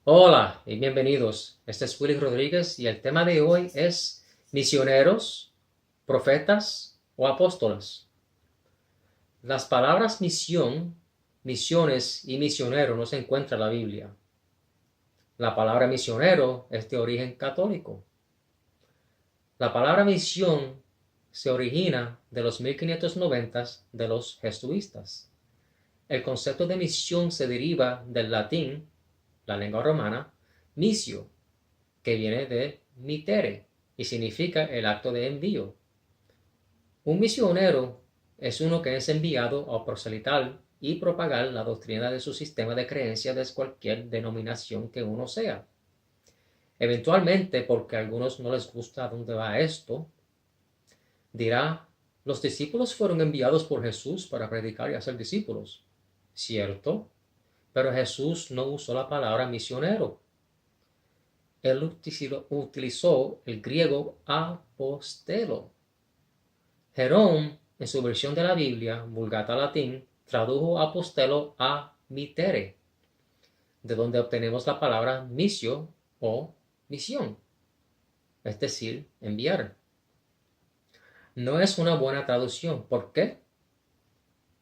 Hola y bienvenidos. Este es Willy Rodríguez y el tema de hoy es misioneros, profetas o apóstoles. Las palabras misión, misiones y misionero no se encuentran en la Biblia. La palabra misionero es de origen católico. La palabra misión se origina de los 1590 de los jesuitas. El concepto de misión se deriva del latín, la lengua romana, missio, que viene de mitere y significa el acto de envío. Un misionero es uno que es enviado a proselitar y propagar la doctrina de su sistema de creencias de cualquier denominación que uno sea. Eventualmente, porque a algunos no les gusta dónde va esto, dirá, los discípulos fueron enviados por Jesús para predicar y hacer discípulos. Cierto, pero Jesús no usó la palabra misionero. Él utilizó el griego apostelo. Jerome, en su versión de la Biblia, Vulgata Latín, tradujo apostelo a mitere, de donde obtenemos la palabra missio o misión, es decir, enviar. No es una buena traducción. ¿Por qué?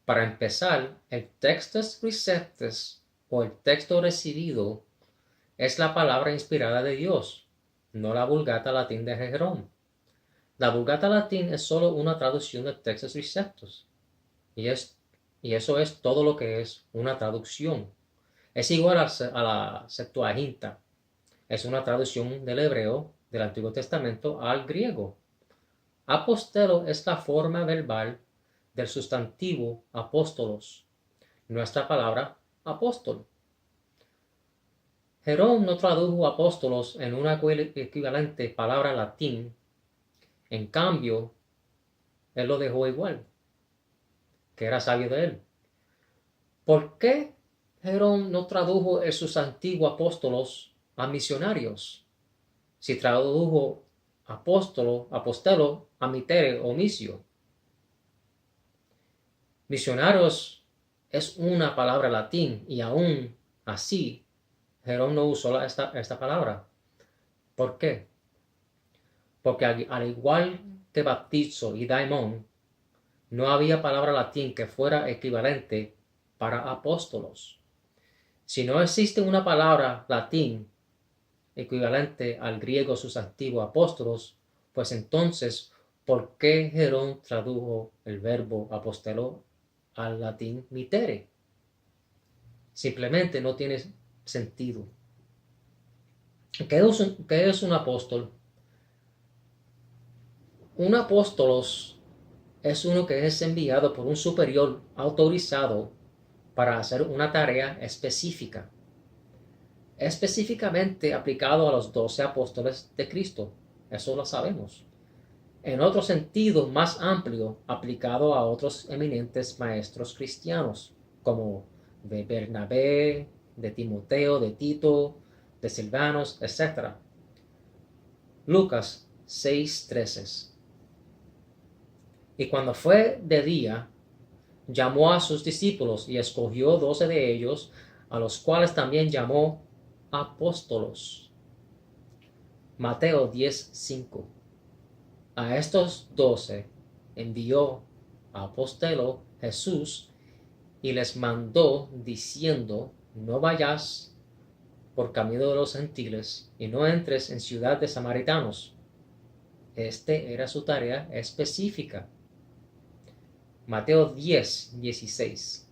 Para empezar, el textus receptus o el texto recibido es la palabra inspirada de Dios, no la Vulgata Latín de Jerome. La Vulgata Latín es solo una traducción del Textus Receptus y, y eso es todo lo que es una traducción. Es igual a la Septuaginta. Es una traducción del hebreo del Antiguo Testamento al griego. Apostelo es la forma verbal del sustantivo apóstolos, nuestra palabra apóstol. Jerome no tradujo apóstolos en una equivalente palabra latín. En cambio, él lo dejó igual, que era sabio de él. ¿Por qué Jerón no tradujo el sustantivo apóstolos a misionarios? Si tradujo apostelo a mitere o misio. Misionarios es una palabra latín y aún así Jerón no usó esta palabra. ¿Por qué? Porque al igual que bautizo y daimon, no había palabra latín que fuera equivalente para apóstolos. Si no existe una palabra latín equivalente al griego sustantivo apóstolos, pues entonces, ¿por qué Jerón tradujo el verbo apostelo al latín mitere? Simplemente no tiene sentido. ¿Qué es un apóstol? Un apóstolos es uno que es enviado por un superior autorizado para hacer una tarea específica, específicamente aplicado a los 12 apóstoles de Cristo. Eso lo sabemos. En otro sentido más amplio, aplicado a otros eminentes maestros cristianos, como de Bernabé, de Timoteo, de Tito, de Silvanos, etc. Lucas 6:13. Y cuando fue de día, llamó a sus discípulos y escogió 12 de ellos, a los cuales también llamó apóstolos. Mateo 10:5. A estos 12 envió a apostelo Jesús y les mandó diciendo, no vayas por camino de los gentiles y no entres en ciudad de samaritanos. Este era su tarea específica. Mateo 10:16.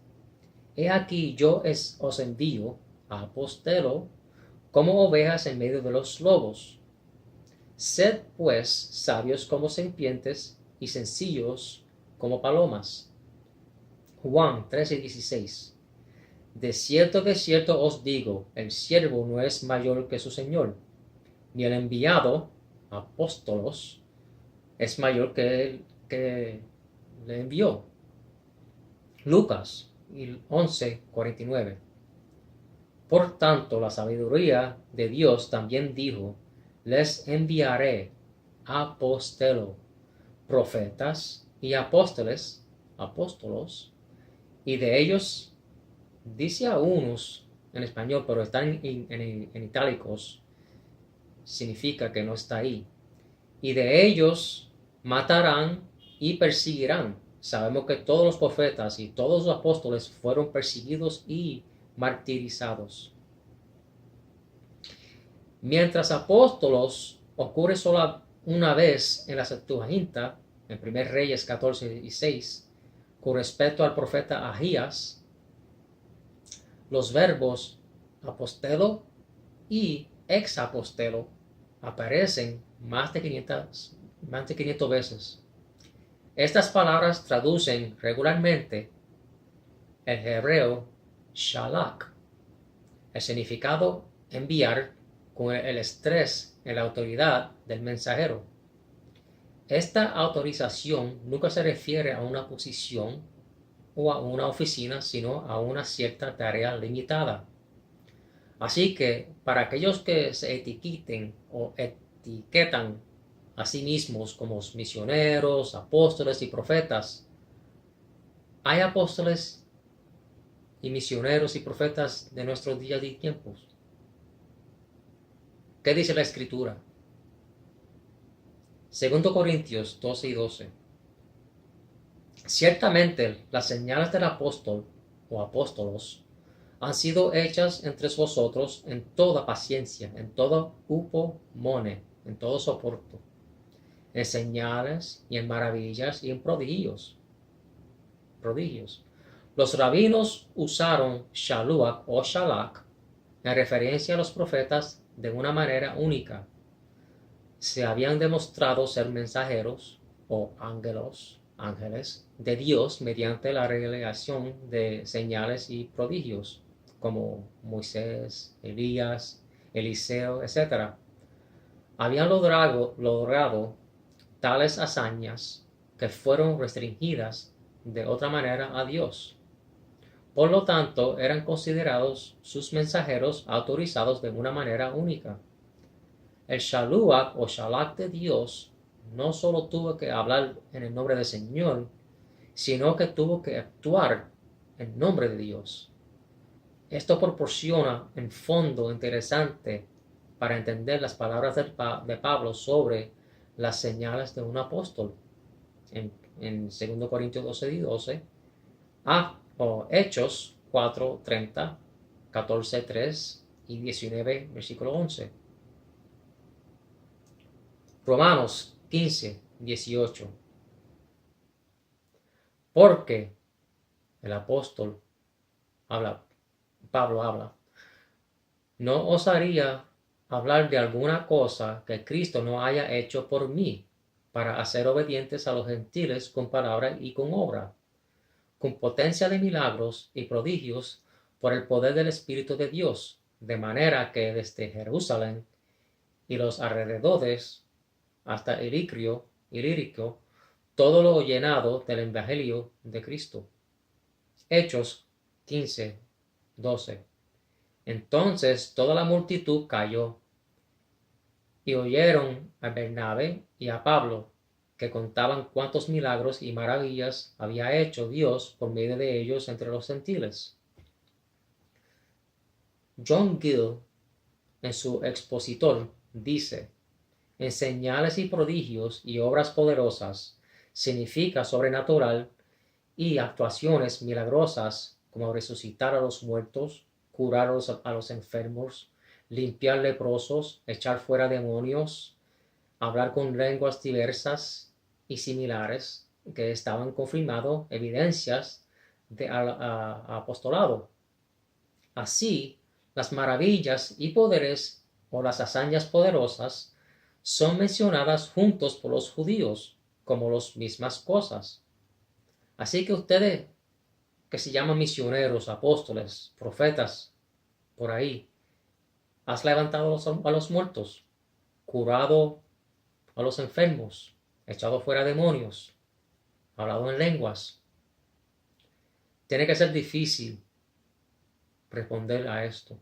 He aquí yo os envío a apostelo como ovejas en medio de los lobos. Sed pues sabios como serpientes y sencillos como palomas. Juan 13:16. De cierto os digo, el siervo no es mayor que su señor, ni el enviado, apóstolos, es mayor que el que le envió. Lucas 11:49. Por tanto, la sabiduría de Dios también dijo, les enviaré apostelo, profetas y apóstolos, y de ellos dice a unos, en español, pero está en itálicos, significa que no está ahí. Y de ellos matarán y perseguirán. Sabemos que todos los profetas y todos los apóstoles fueron perseguidos y martirizados. Mientras apóstolos ocurre solo una vez en la Septuaginta, en 1 Reyes 14 y 6, con respecto al profeta Ahías, los verbos apostelo y exapostelo aparecen más de 500 veces. Estas palabras traducen regularmente el hebreo shalak, el significado enviar con el estrés en la autoridad del mensajero. Esta autorización nunca se refiere a una posición o a una oficina, sino a una cierta tarea limitada. Así que para aquellos que se etiqueten o etiquetan a sí mismos como misioneros, apóstoles y profetas, hay apóstoles y misioneros y profetas de nuestros días y tiempos. ¿Qué dice la Escritura? 2 Corintios 12 y 12. Ciertamente las señales del apóstol o apóstolos han sido hechas entre vosotros en toda paciencia, en todo upomone, en todo soporto, en señales y en maravillas y en prodigios. Los rabinos usaron shaluach o shalak en referencia a los profetas de una manera única. Se habían demostrado ser mensajeros o ángeles de Dios mediante la realización de señales y prodigios, como Moisés, Elías, Eliseo, etc. Habían logrado tales hazañas que fueron restringidas de otra manera a Dios. Por lo tanto, eran considerados sus mensajeros autorizados de una manera única. El shaluach o shalak de Dios no solo tuvo que hablar en el nombre del Señor, sino que tuvo que actuar en nombre de Dios. Esto proporciona un fondo interesante para entender las palabras de Pablo sobre las señales de un apóstol en 2 Corintios 12 y 12, o Hechos 4, 30, 14, 3 y 19, versículo 11. Romanos 15, 18. Porque el apóstol Pablo habla, no osaría hablar de alguna cosa que Cristo no haya hecho por mí, para hacer obedientes a los gentiles con palabra y con obra, con potencia de milagros y prodigios por el poder del Espíritu de Dios, de manera que desde Jerusalén y los alrededores hasta Ilírico, todo lo llenado del Evangelio de Cristo. Hechos 15, 12. Entonces toda la multitud cayó y oyeron a Bernabé y a Pablo, que contaban cuántos milagros y maravillas había hecho Dios por medio de ellos entre los gentiles. John Gill, en su expositor, dice: en señales y prodigios y obras poderosas significa sobrenatural y actuaciones milagrosas como resucitar a los muertos, curar a los enfermos, limpiar leprosos, echar fuera demonios, hablar con lenguas diversas y similares, que estaban confirmando evidencias de apostolado. Así, las maravillas y poderes o las hazañas poderosas son mencionadas juntos por los judíos como las mismas cosas. Así que ustedes que se llaman misioneros, apóstoles, profetas, por ahí, has levantado a los muertos, curado a los enfermos, echado fuera demonios, hablado en lenguas. Tiene que ser difícil responder a esto.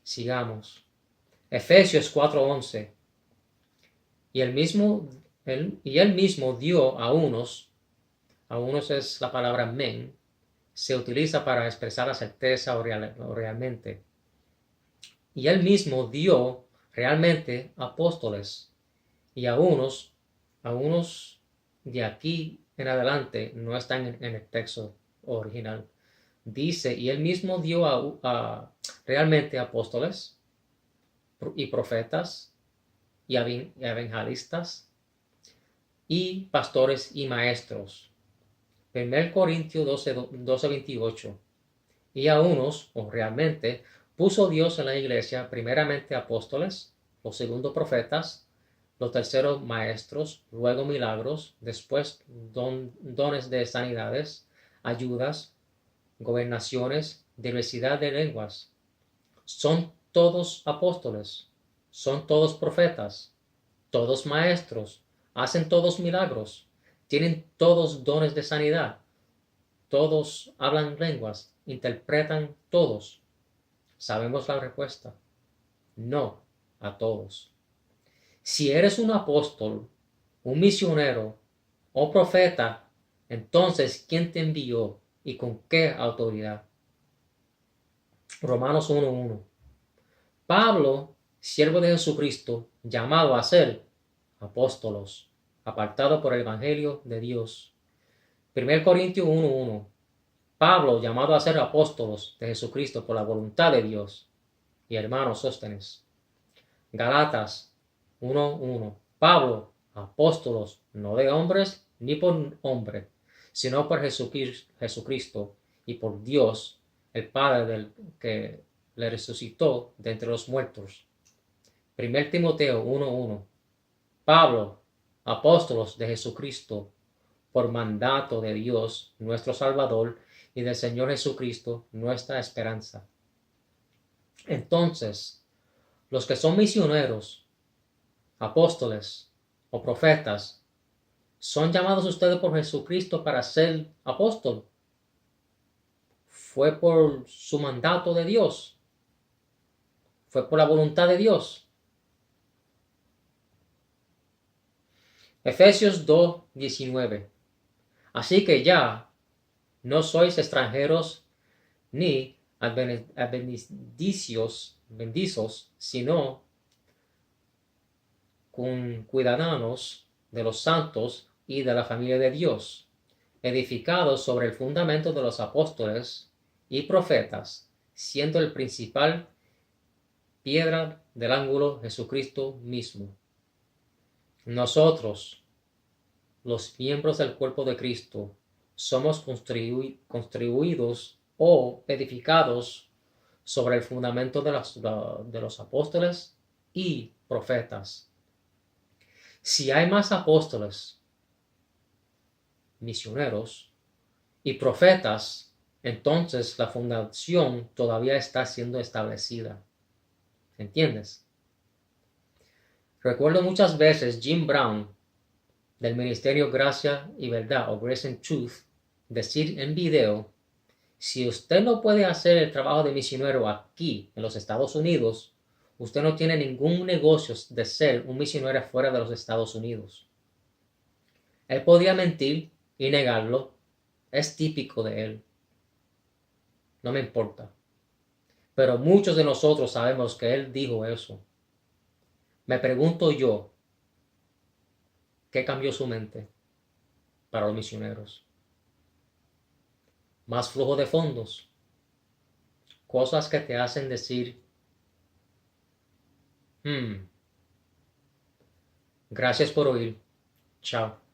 Sigamos. Efesios 4:11. Y él mismo dio a unos es la palabra men, se utiliza para expresar la certeza o realmente. Y él mismo dio realmente apóstoles. Y a unos de aquí en adelante no están en el texto original. Dice, y él mismo dio realmente apóstoles y profetas y evangelistas y pastores y maestros. 1 Corintios 12, 28. Y a unos, o realmente, puso Dios en la iglesia primeramente apóstoles, los segundos profetas, los terceros maestros, luego milagros, después dones de sanidades, ayudas, gobernaciones, diversidad de lenguas. Son todos apóstoles, son todos profetas, todos maestros, hacen todos milagros, tienen todos dones de sanidad, todos hablan lenguas, interpretan todos. Sabemos la respuesta. No a todos. Si eres un apóstol, un misionero o profeta, entonces ¿quién te envió y con qué autoridad? Romanos 1:1. Pablo, siervo de Jesucristo, llamado a ser apóstolos, apartado por el Evangelio de Dios. 1 Corintios 1:1. Pablo, llamado a ser apóstolos de Jesucristo por la voluntad de Dios. Y hermanos, Sóstenes. Galatas 1:1. Pablo, apóstolos, no de hombres ni por hombre, sino por Jesucristo y por Dios, el Padre del que le resucitó de entre los muertos. 1 Timoteo 1:1. Pablo, apóstolos de Jesucristo, por mandato de Dios, nuestro Salvador, y del Señor Jesucristo, nuestra esperanza. Entonces, los que son misioneros, apóstoles o profetas, son llamados ustedes por Jesucristo para ser apóstol. Fue por su mandato de Dios. Fue por la voluntad de Dios. Efesios 2:19. Así que ya no sois extranjeros ni advenedizos, sino ciudadanos de los santos y de la familia de Dios, edificados sobre el fundamento de los apóstoles y profetas, siendo el principal piedra del ángulo Jesucristo mismo. Nosotros, los miembros del cuerpo de Cristo, somos construidos o edificados sobre el fundamento de los apóstoles y profetas. Si hay más apóstoles, misioneros y profetas, entonces la fundación todavía está siendo establecida. ¿Entiendes? Recuerdo muchas veces Jim Brown del Ministerio Gracia y Verdad o Grace and Truth decir en video: si usted no puede hacer el trabajo de misionero aquí en los Estados Unidos, usted no tiene ningún negocio de ser un misionero fuera de los Estados Unidos. Él podía mentir y negarlo. Es típico de él. No me importa. Pero muchos de nosotros sabemos que él dijo eso. Me pregunto yo, ¿qué cambió su mente para los misioneros? Más flujo de fondos. Cosas que te hacen decir, gracias por oír. Chao.